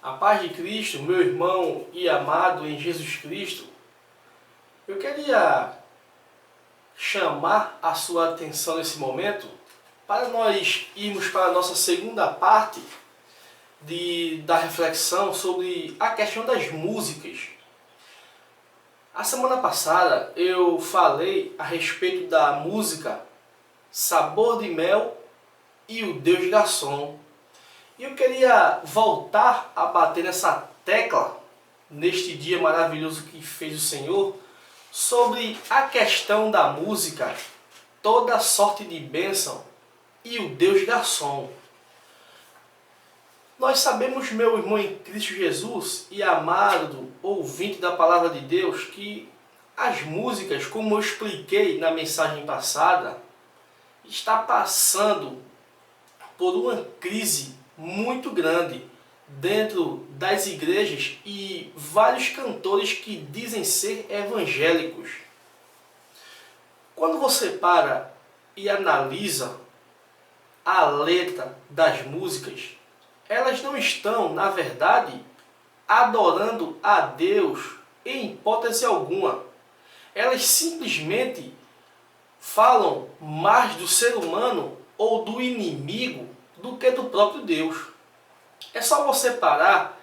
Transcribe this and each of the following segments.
A paz de Cristo, meu irmão e amado em Jesus Cristo, eu queria chamar a sua atenção nesse momento para nós irmos para a nossa segunda parte da reflexão sobre a questão das músicas. A semana passada eu falei a respeito da música Sabor de Mel e o Deus Garçom. E eu queria voltar a bater nessa tecla, neste dia maravilhoso que fez o Senhor, sobre a questão da música, toda sorte de bênção e o Deus Garçom. Nós sabemos, meu irmão em Cristo Jesus e amado ouvinte da Palavra de Deus, que as músicas, como eu expliquei na mensagem passada, está passando por uma crise muito grande dentro das igrejas e vários cantores que dizem ser evangélicos. Quando você para e analisa a letra das músicas, elas não estão, na verdade, adorando a Deus em hipótese alguma. Elas simplesmente falam mais do ser humano ou do inimigo do que do próprio Deus. É só você parar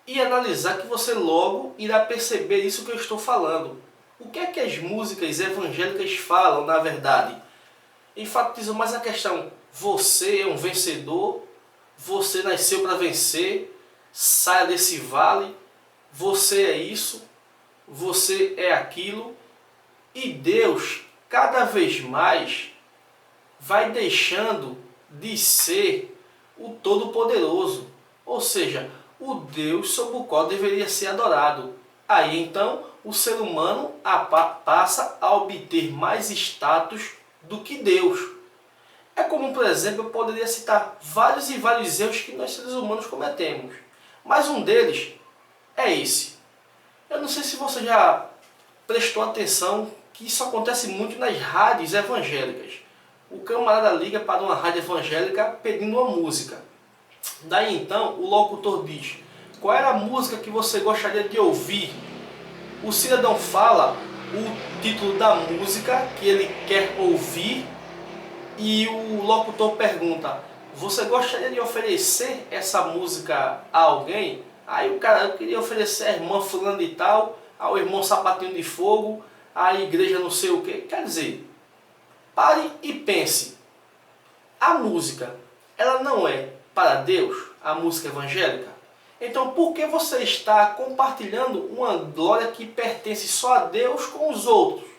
e analisar que você logo irá perceber isso que eu estou falando. O que é que as músicas evangélicas falam, na verdade? Enfatizam mais a questão: você é um vencedor, você nasceu para vencer, saia desse vale, você é isso, você é aquilo. E Deus, cada vez mais, vai deixando de ser o Todo-Poderoso, ou seja, o Deus sob o qual deveria ser adorado. Aí então o ser humano passa a obter mais status do que Deus. É como, por exemplo, eu poderia citar vários e vários erros que nós seres humanos cometemos, mas um deles é esse. Eu não sei se você já prestou atenção que isso acontece muito nas rádios evangélicas. O camarada liga para uma rádio evangélica pedindo uma música. Daí então o locutor diz: qual era a música que você gostaria de ouvir? O cidadão fala o título da música que ele quer ouvir e o locutor pergunta: você gostaria de oferecer essa música a alguém? Aí o cara: eu queria oferecer a irmã fulano de tal, ao irmão Sapatinho de Fogo, à igreja não sei o que. Quer dizer, pare e pense. A música, ela não é para Deus, a música evangélica? Então por que você está compartilhando uma glória que pertence só a Deus com os outros?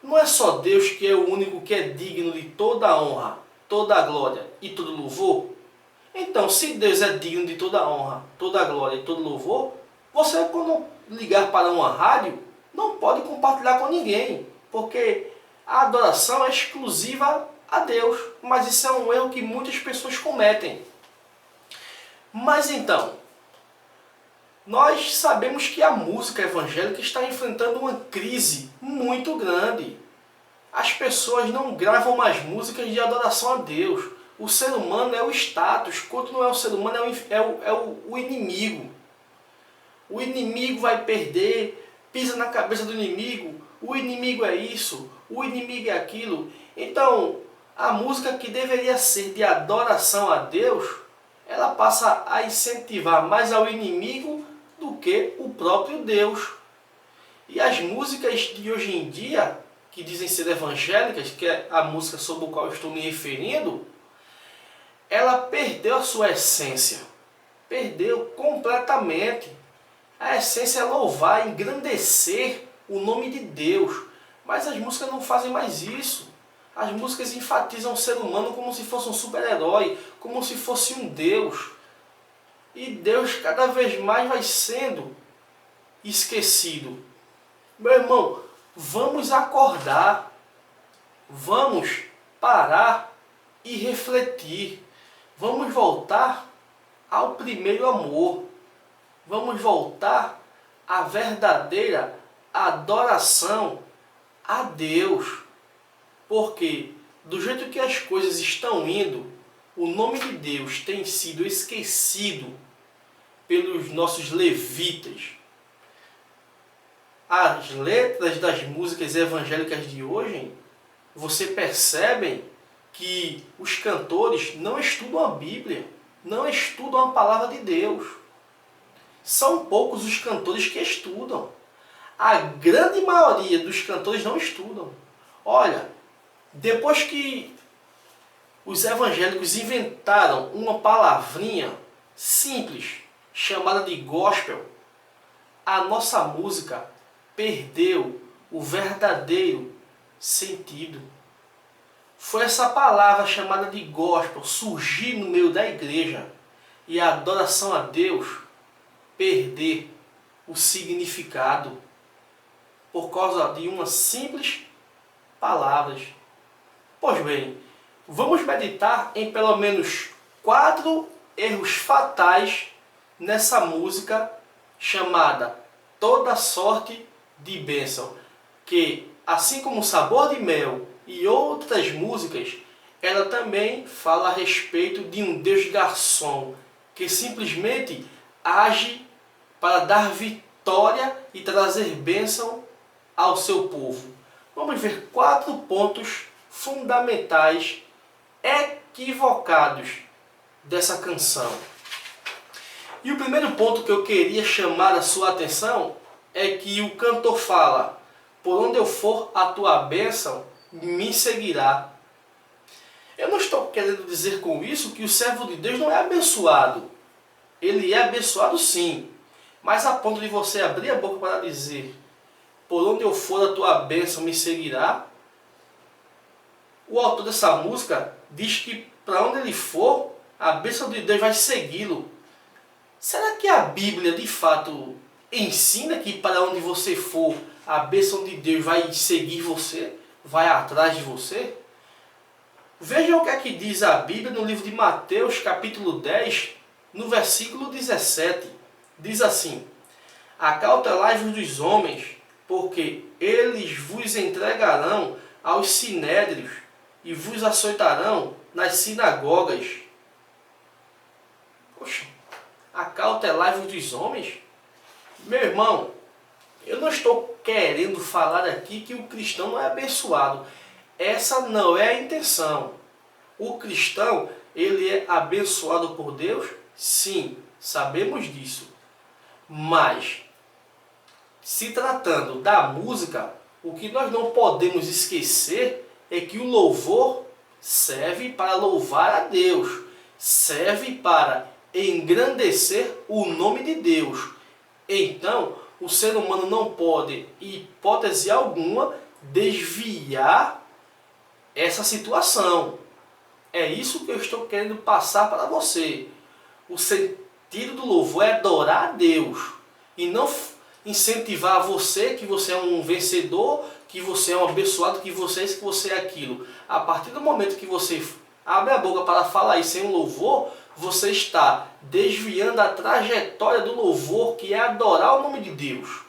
Não é só Deus que é o único que é digno de toda a honra, toda a glória e todo louvor? Então, se Deus é digno de toda a honra, toda a glória e todo louvor, você, quando ligar para uma rádio, não pode compartilhar com ninguém, porque a adoração é exclusiva a Deus. Mas isso é um erro que muitas pessoas cometem. Mas então, nós sabemos que a música evangélica está enfrentando uma crise muito grande. As pessoas não gravam mais músicas de adoração a Deus. O ser humano é o status, quando não é o ser humano, é o inimigo. O inimigo vai perder, pisa na cabeça do inimigo, o inimigo é isso, o inimigo é aquilo. Então, a música que deveria ser de adoração a Deus, ela passa a incentivar mais ao inimigo do que o próprio Deus. E as músicas de hoje em dia, que dizem ser evangélicas, que é a música sobre a qual eu estou me referindo, ela perdeu a sua essência. Perdeu completamente. A essência é louvar, engrandecer o nome de Deus. Mas as músicas não fazem mais isso. As músicas enfatizam o ser humano como se fosse um super-herói, como se fosse um Deus. E Deus cada vez mais vai sendo esquecido. Meu irmão, vamos acordar. Vamos parar e refletir. Vamos voltar ao primeiro amor. Vamos voltar à verdadeira adoração a Deus. Porque do jeito que as coisas estão indo, o nome de Deus tem sido esquecido pelos nossos levitas. As letras das músicas evangélicas de hoje, você percebe que os cantores não estudam a Bíblia, não estudam a palavra de Deus. São poucos os cantores que estudam. A grande maioria dos cantores não estudam. Olha, depois que os evangélicos inventaram uma palavrinha simples, chamada de gospel, a nossa música perdeu o verdadeiro sentido. Foi essa palavra chamada de gospel surgir no meio da igreja e a adoração a Deus perder o significado por causa de umas simples palavras. Pois bem, vamos meditar em pelo menos 4 erros fatais nessa música chamada Toda Sorte de Bênção, que, assim como Sabor de Mel e outras músicas, ela também fala a respeito de um Deus garçom que simplesmente age para dar vitória e trazer bênção ao seu povo. Vamos ver 4 pontos fundamentais equivocados dessa canção. E o primeiro ponto que eu queria chamar a sua atenção é que o cantor fala: por onde eu for, a tua bênção me seguirá. Eu não estou querendo dizer com isso que o servo de Deus não é abençoado. Ele é abençoado sim, mas a ponto de você abrir a boca para dizer: por onde eu for, a tua bênção me seguirá. O autor dessa música diz que para onde ele for, a bênção de Deus vai segui-lo. Será que a Bíblia de fato ensina que para onde você for, a bênção de Deus vai seguir você, vai atrás de você? Veja o que é que diz a Bíblia no livro de Mateus, capítulo 10, no versículo 17. Diz assim: acautelai-vos dos homens, porque eles vos entregarão aos sinédrios e vos açoitarão nas sinagogas. Poxa, acautelai-vos dos homens? Meu irmão, eu não estou querendo falar aqui que o cristão não é abençoado. Essa não é a intenção. O cristão, ele é abençoado por Deus? Sim, sabemos disso. Mas, se tratando da música, o que nós não podemos esquecer é que o louvor serve para louvar a Deus, serve para engrandecer o nome de Deus. Então, o ser humano não pode, em hipótese alguma, desviar essa situação. É isso que eu estou querendo passar para você. O sentido do louvor é adorar a Deus e não incentivar você que você é um vencedor, que você é um abençoado, que você é isso, que você é aquilo. A partir do momento que você abre a boca para falar isso sem um louvor, você está desviando a trajetória do louvor, que é adorar o nome de Deus.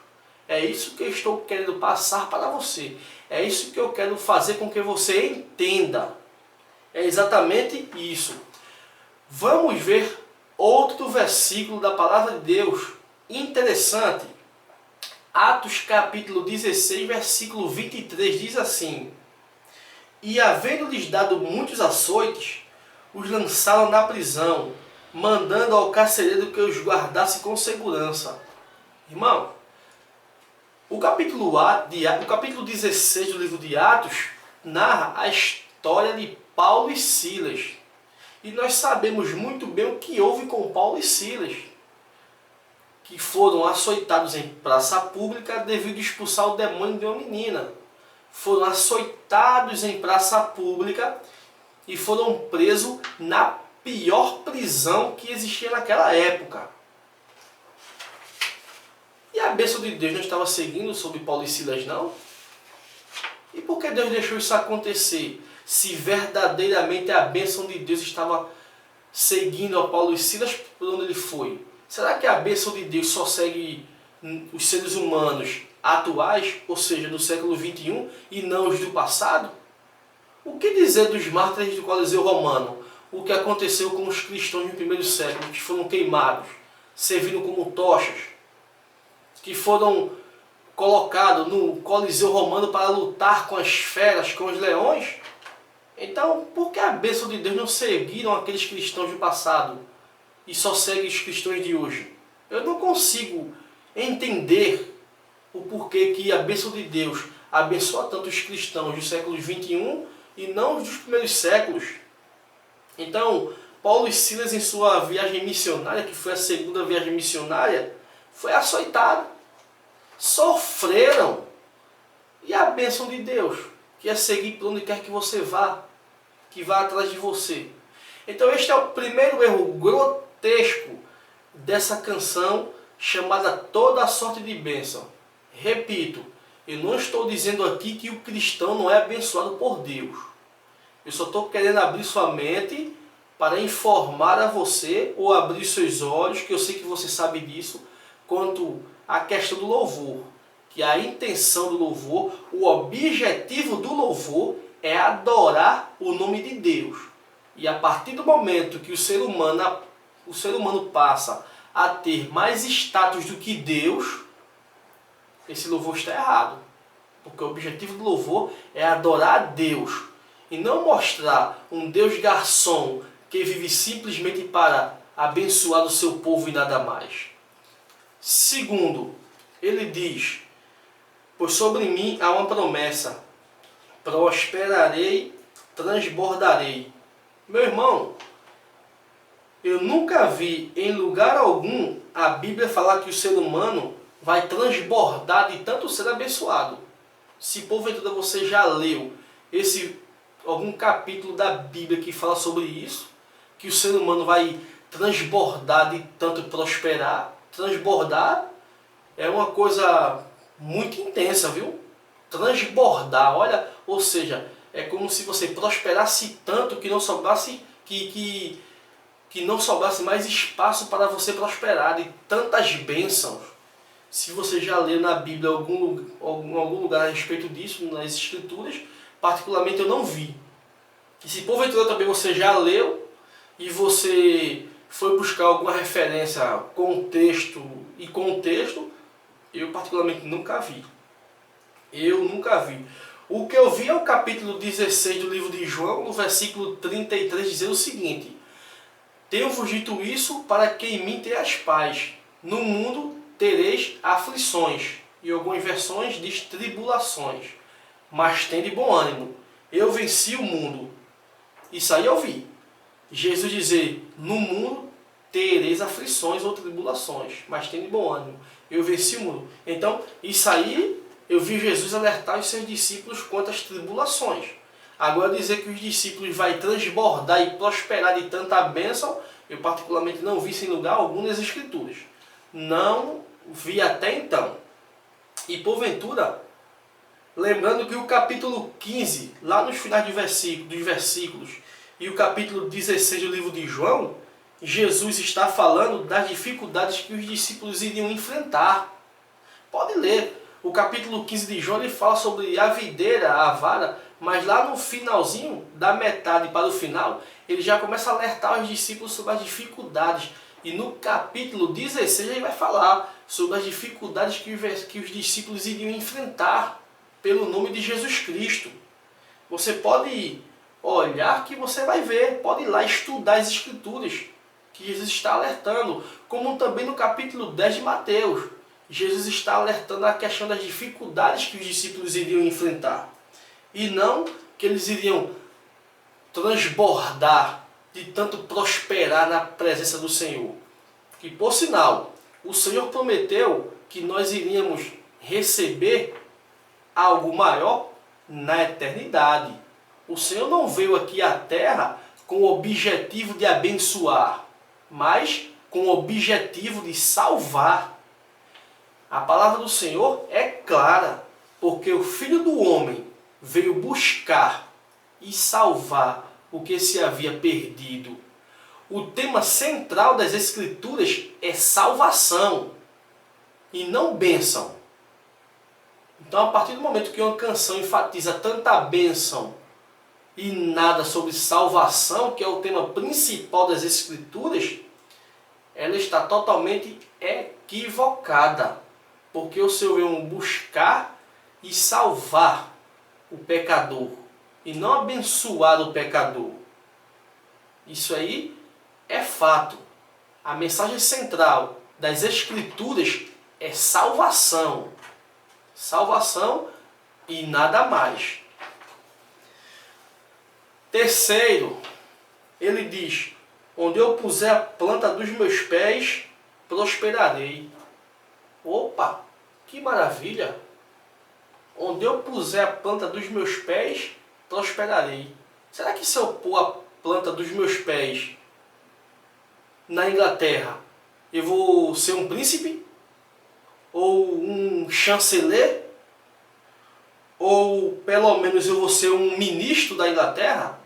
É isso que eu estou querendo passar para você. É isso que eu quero fazer com que você entenda. É exatamente isso. Vamos ver outro versículo da palavra de Deus interessante. Atos capítulo 16, versículo 23 diz assim: e havendo-lhes dado muitos açoites, os lançaram na prisão, mandando ao carcereiro que os guardasse com segurança. Irmão, o capítulo 16 do livro de Atos narra a história de Paulo e Silas. E nós sabemos muito bem o que houve com Paulo e Silas, que foram açoitados em praça pública devido a expulsar o demônio de uma menina. Foram açoitados em praça pública e foram presos na pior prisão que existia naquela época. E a bênção de Deus não estava seguindo sobre Paulo e Silas, não? E por que Deus deixou isso acontecer? Se verdadeiramente a bênção de Deus estava seguindo a Paulo e Silas por onde ele foi. Será que a bênção de Deus só segue os seres humanos atuais, ou seja, do século XXI, e não os do passado? O que dizer dos mártires do Coliseu Romano? O que aconteceu com os cristãos no primeiro século, que foram queimados? servindo como tochas, que foram colocados no Coliseu Romano para lutar com as feras, com os leões. Então, por que a bênção de Deus não seguiram aqueles cristãos do passado e só segue os cristãos de hoje? Eu não consigo entender o porquê que a bênção de Deus abençoa tanto os cristãos dos séculos 21 e não os dos primeiros séculos. Então, Paulo e Silas, em sua viagem missionária, que foi a segunda viagem missionária, foi açoitado, sofreram. E a bênção de Deus, que é seguir por onde quer que você vá, que vá atrás de você. Então este é o primeiro erro grotesco dessa canção chamada Toda a Sorte de Bênção. Repito, eu não estou dizendo aqui que o cristão não é abençoado por Deus. Eu só estou querendo abrir sua mente para informar a você, ou abrir seus olhos, que eu sei que você sabe disso, quanto à questão do louvor. Que a intenção do louvor, o objetivo do louvor é adorar o nome de Deus. E a partir do momento que o ser humano passa a ter mais status do que Deus, esse louvor está errado. Porque o objetivo do louvor é adorar a Deus. E não mostrar um Deus garçom que vive simplesmente para abençoar o seu povo e nada mais. Segundo, ele diz: pois sobre mim há uma promessa, prosperarei, transbordarei. Meu irmão, eu nunca vi em lugar algum a Bíblia falar que o ser humano vai transbordar de tanto ser abençoado. Se porventura você já leu algum capítulo da Bíblia que fala sobre isso, que o ser humano vai transbordar de tanto prosperar. Transbordar é uma coisa muito intensa, viu? Transbordar, olha, ou seja, é como se você prosperasse tanto que não sobrasse que não sobrasse mais espaço para você prosperar, de tantas bênçãos. Se você já leu na Bíblia algum lugar a respeito disso, nas Escrituras, particularmente eu não vi. E se porventura também você já leu e você foi buscar alguma referência, contexto, eu particularmente nunca vi. Eu nunca vi. O que eu vi é o capítulo 16 do livro de João, no versículo 33, dizer o seguinte: tenho-vos dito isso para que em mim tenhas paz. No mundo tereis aflições. E algumas versões diz tribulações. Mas tende bom ânimo. Eu venci o mundo. Isso aí eu vi. Jesus dizer: no mundo tereis aflições ou tribulações. Mas tende bom ânimo. Eu venci o mundo. Então, isso aí eu vi Jesus alertar os seus discípulos quanto às tribulações. Agora dizer que os discípulos vai transbordar e prosperar de tanta bênção, eu particularmente não vi em lugar algum nas Escrituras. Não vi até então. E porventura, lembrando que o capítulo 15, lá nos finais dos versículos, e o capítulo 16 do livro de João, Jesus está falando das dificuldades que os discípulos iriam enfrentar. Pode ler. O capítulo 15 de João ele fala sobre a videira, a vara, mas lá no finalzinho, da metade para o final, ele já começa a alertar os discípulos sobre as dificuldades. E no capítulo 16 ele vai falar sobre as dificuldades que os discípulos iriam enfrentar pelo nome de Jesus Cristo. Você pode olhar que você vai ver, pode ir lá estudar as Escrituras, que Jesus está alertando, como também no capítulo 10 de Mateus. Jesus está alertando a questão das dificuldades que os discípulos iriam enfrentar. E não que eles iriam transbordar de tanto prosperar na presença do Senhor. Que, por sinal, o Senhor prometeu que nós iríamos receber algo maior na eternidade. O Senhor não veio aqui à terra com o objetivo de abençoar, mas com o objetivo de salvar. A palavra do Senhor é clara, porque o Filho do Homem veio buscar e salvar o que se havia perdido. O tema central das Escrituras é salvação e não bênção. Então, a partir do momento que uma canção enfatiza tanta bênção e nada sobre salvação, que é o tema principal das Escrituras, ela está totalmente equivocada. Porque o Senhor veio buscar e salvar o pecador e não abençoar o pecador. Isso aí é fato. A mensagem central das Escrituras é salvação. Salvação e nada mais. Terceiro, ele diz: onde eu puser a planta dos meus pés, prosperarei. Opa, que maravilha! Onde eu puser a planta dos meus pés, prosperarei. Será que se eu pôr a planta dos meus pés na Inglaterra, eu vou ser um príncipe? Ou um chanceler? Ou pelo menos eu vou ser um ministro da Inglaterra?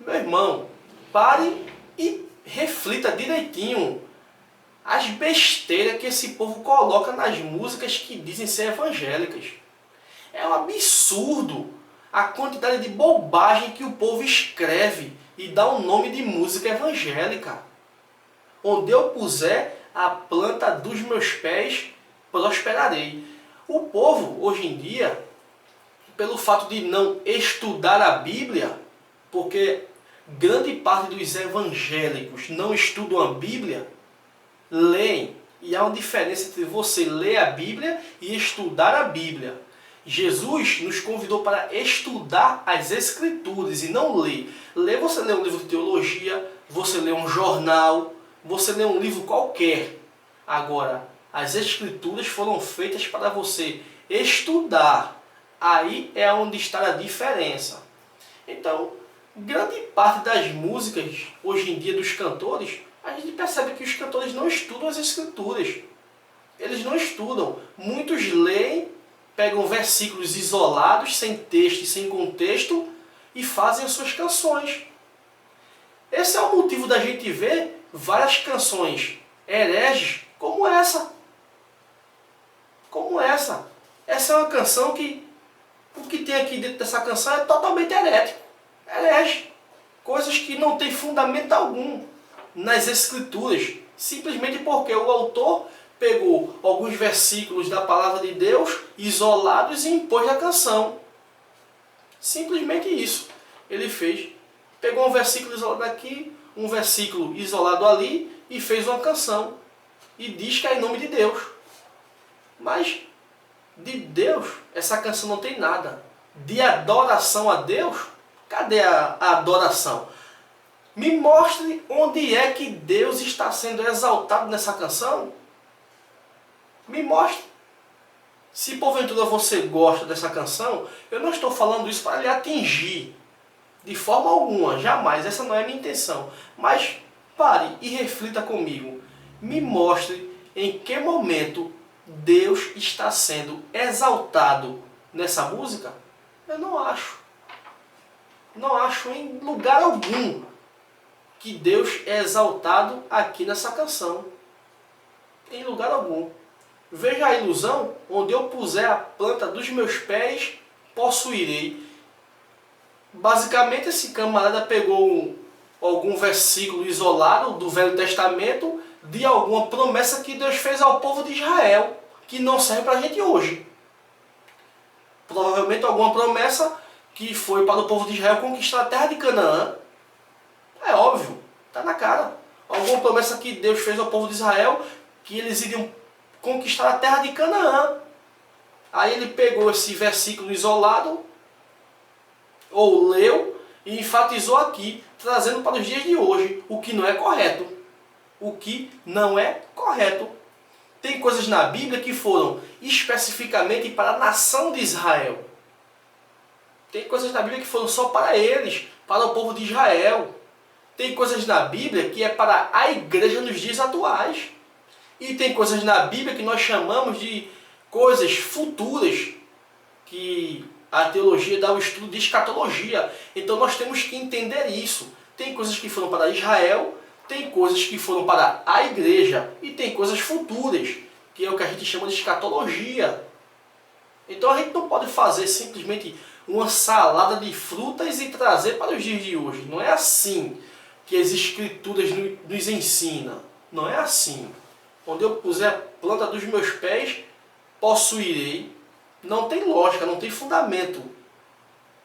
Meu irmão, pare e reflita direitinho as besteiras que esse povo coloca nas músicas que dizem ser evangélicas. É um absurdo a quantidade de bobagem que o povo escreve e dá o nome de música evangélica. Onde eu puser a planta dos meus pés, prosperarei. O povo, hoje em dia, pelo fato de não estudar a Bíblia, porque grande parte dos evangélicos não estudam a Bíblia, leem. E há uma diferença entre você ler a Bíblia e estudar a Bíblia. Jesus nos convidou para estudar as Escrituras e não ler. Ler, você lê um livro de teologia, você lê um jornal, você lê um livro qualquer. Agora, as Escrituras foram feitas para você estudar. Aí é onde está a diferença. Então, grande parte das músicas, hoje em dia, dos cantores, a gente percebe que os cantores não estudam as Escrituras. Eles não estudam. Muitos leem, pegam versículos isolados, sem texto e sem contexto, e fazem as suas canções. Esse é o motivo da gente ver várias canções hereges como essa. Como essa. Essa é uma canção que o que tem aqui dentro dessa canção é totalmente herético. Herege. Coisas que não têm fundamento algum nas Escrituras. Simplesmente porque o autor pegou alguns versículos da palavra de Deus isolados e impôs na canção. Simplesmente isso. Ele fez. Pegou um versículo isolado aqui, um versículo isolado ali e fez uma canção. E diz que é em nome de Deus. Mas de Deus, essa canção não tem nada. De adoração a Deus, cadê a adoração? Me mostre onde é que Deus está sendo exaltado nessa canção. Me mostre. Se porventura você gosta dessa canção, eu não estou falando isso para lhe atingir. De forma alguma, jamais. Essa não é a minha intenção. Mas pare e reflita comigo. Me mostre em que momento Deus está sendo exaltado nessa música. Eu não acho. Não acho em lugar algum que Deus é exaltado aqui nessa canção. Em lugar algum. Veja a ilusão: onde eu puser a planta dos meus pés, possuirei. Basicamente, esse camarada pegou algum versículo isolado do Velho Testamento de alguma promessa que Deus fez ao povo de Israel, que não serve para a gente hoje. Provavelmente alguma promessa que foi para o povo de Israel conquistar a terra de Canaã. É óbvio, está na cara. Alguma promessa que Deus fez ao povo de Israel que eles iriam conquistar a terra de Canaã. Aí ele pegou esse versículo isolado, ou leu, e enfatizou aqui, trazendo para os dias de hoje, o que não é correto. O que não é correto. Tem coisas na Bíblia que foram especificamente para a nação de Israel. Tem coisas na Bíblia que foram só para eles, para o povo de Israel. Tem coisas na Bíblia que é para a igreja nos dias atuais. E tem coisas na Bíblia que nós chamamos de coisas futuras, que a teologia dá o estudo de escatologia. Então nós temos que entender isso. Tem coisas que foram para Israel, tem coisas que foram para a igreja, e tem coisas futuras, que é o que a gente chama de escatologia. Então a gente não pode fazer simplesmente uma salada de frutas e trazer para os dias de hoje. Não é assim que as Escrituras nos ensinam. Não é assim. Onde eu puser a planta dos meus pés, possuirei. Não tem lógica, não tem fundamento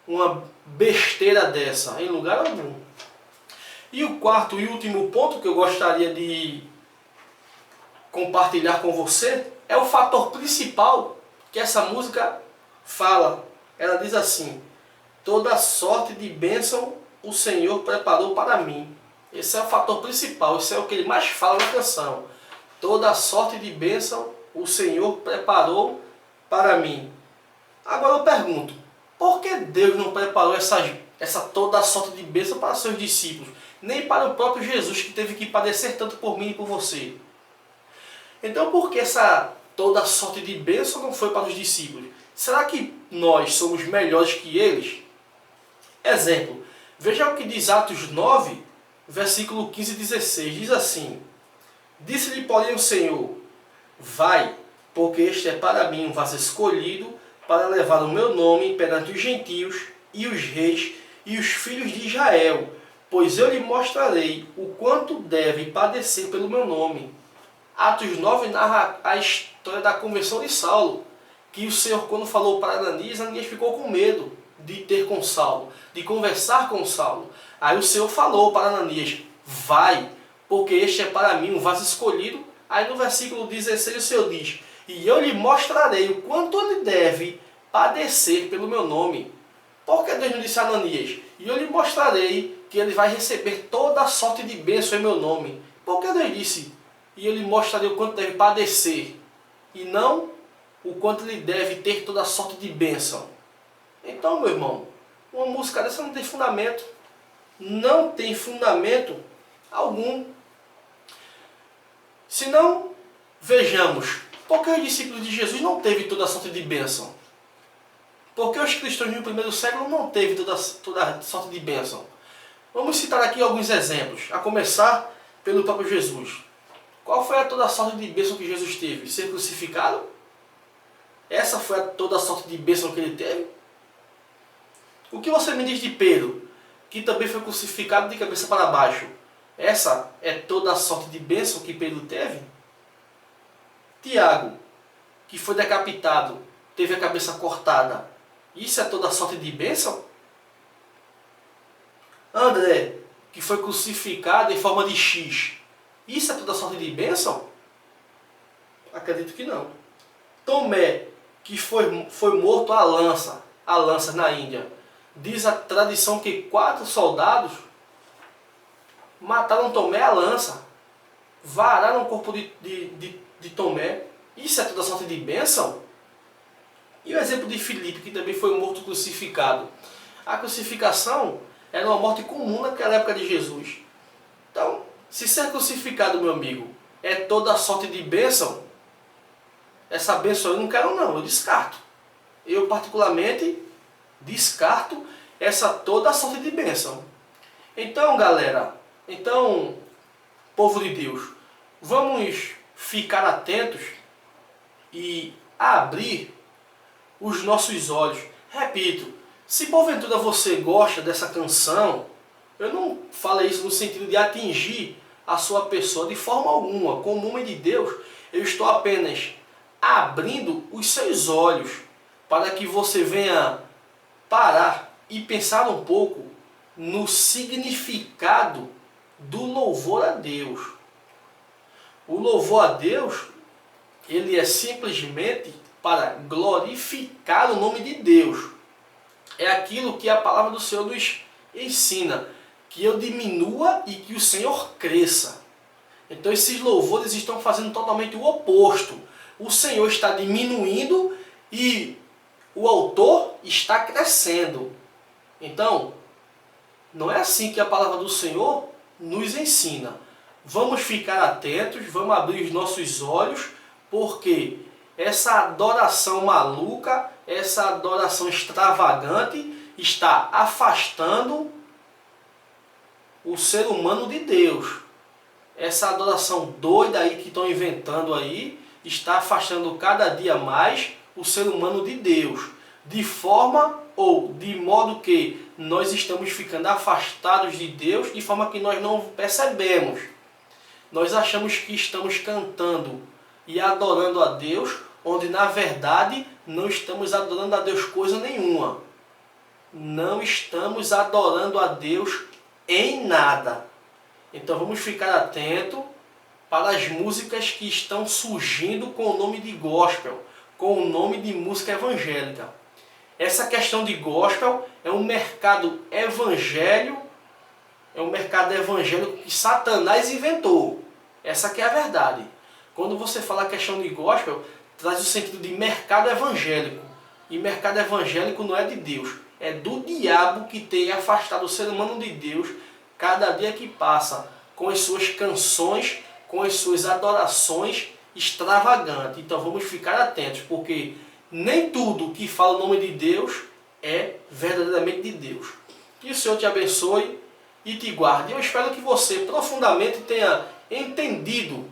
uma besteira dessa, em lugar algum. E o quarto e último ponto que eu gostaria de compartilhar com você é o fator principal que essa música fala. Ela diz assim: toda sorte de bênção o Senhor preparou para mim. Esse é o fator principal, esse é o que ele mais fala na canção. Toda sorte de bênção o Senhor preparou para mim. Agora eu pergunto, por que Deus não preparou essa toda sorte de bênção para seus discípulos? Nem para o próprio Jesus, que teve que padecer tanto por mim e por você. Então por que essa toda sorte de bênção não foi para os discípulos? Será que nós somos melhores que eles? Exemplo, veja o que diz Atos 9, versículo 15 e 16. Diz assim: disse-lhe, porém, o Senhor: vai, porque este é para mim um vaso escolhido para levar o meu nome perante os gentios e os reis e os filhos de Israel, pois eu lhe mostrarei o quanto deve padecer pelo meu nome. Atos 9 narra a história da conversão de Saulo, que o Senhor, quando falou para Ananias, Ananias ficou com medo de ter com Saulo, de conversar com Saulo. Aí o Senhor falou para Ananias: vai, porque este é para mim um vaso escolhido. Aí no versículo 16 o Senhor diz: e eu lhe mostrarei o quanto ele deve padecer pelo meu nome. Por que Deus não disse a Ananias: e eu lhe mostrarei que ele vai receber toda a sorte de bênção em meu nome? Por que Deus disse: e eu lhe mostrarei o quanto deve padecer, e não o quanto ele deve ter toda a sorte de bênção? Então, meu irmão, uma música dessa não tem fundamento. Não tem fundamento algum. Se não, vejamos, por que os discípulos de Jesus não teve toda a sorte de bênção? Por que os cristãos no primeiro século não teve toda a sorte de bênção? Vamos citar aqui alguns exemplos, a começar pelo próprio Jesus. Qual foi a toda a sorte de bênção que Jesus teve? Ser crucificado? Essa foi a toda a sorte de bênção que ele teve? O que você me diz de Pedro, que também foi crucificado de cabeça para baixo? Essa é toda a sorte de bênção que Pedro teve? Tiago, que foi decapitado, teve a cabeça cortada. Isso é toda a sorte de bênção? André, que foi crucificado em forma de X. Isso é toda a sorte de bênção? Acredito que não. Tomé, que foi morto à lança na Índia. Diz a tradição que 4 soldados mataram Tomé à lança. Vararam o corpo de Tomé. Isso é toda a sorte de bênção? E o exemplo de Filipe, que também foi morto crucificado. A crucificação era uma morte comum naquela época de Jesus. Então, se ser crucificado, meu amigo, é toda a sorte de bênção, essa bênção eu não quero não, eu descarto. Eu particularmente descarto essa toda a sorte de bênção. Então, galera, povo de Deus, vamos ficar atentos e abrir os nossos olhos. Repito, se porventura você gosta dessa canção, eu não falei isso no sentido de atingir a sua pessoa de forma alguma. Como homem de Deus, eu estou apenas abrindo os seus olhos para que você venha parar e pensar um pouco no significado do louvor a Deus. O louvor a Deus, ele é simplesmente para glorificar o nome de Deus. É aquilo que a palavra do Senhor nos ensina, que eu diminua e que o Senhor cresça. Então esses louvores estão fazendo totalmente o oposto. O Senhor está diminuindo e o autor está crescendo. Então, não é assim que a palavra do Senhor nos ensina. Vamos ficar atentos, vamos abrir os nossos olhos, porque essa adoração maluca, essa adoração extravagante está afastando o ser humano de Deus. Essa adoração doida aí que estão inventando aí está afastando cada dia mais o ser humano de Deus. De forma ou de modo que nós estamos ficando afastados de Deus, de forma que nós não percebemos. nós achamos que estamos cantando e adorando a Deus, onde na verdade não estamos adorando a Deus coisa nenhuma. Não estamos adorando a Deus em nada. Então vamos ficar atento para as músicas que estão surgindo com o nome de gospel, com o nome de música evangélica. Essa questão de gospel é um mercado evangélico que Satanás inventou. Essa que é a verdade. Quando você fala a questão de gospel, traz o sentido de mercado evangélico. E mercado evangélico não é de Deus, é do diabo que tem afastado o ser humano de Deus cada dia que passa, com as suas canções, com as suas adorações extravagantes. Então vamos ficar atentos, porque nem tudo que fala o nome de Deus é verdadeiramente de Deus. Que o Senhor te abençoe e te guarde. Eu espero que você profundamente tenha entendido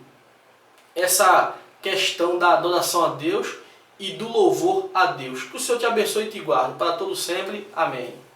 essa questão da adoração a Deus e do louvor a Deus. Que o Senhor te abençoe e te guarde para todo sempre. Amém.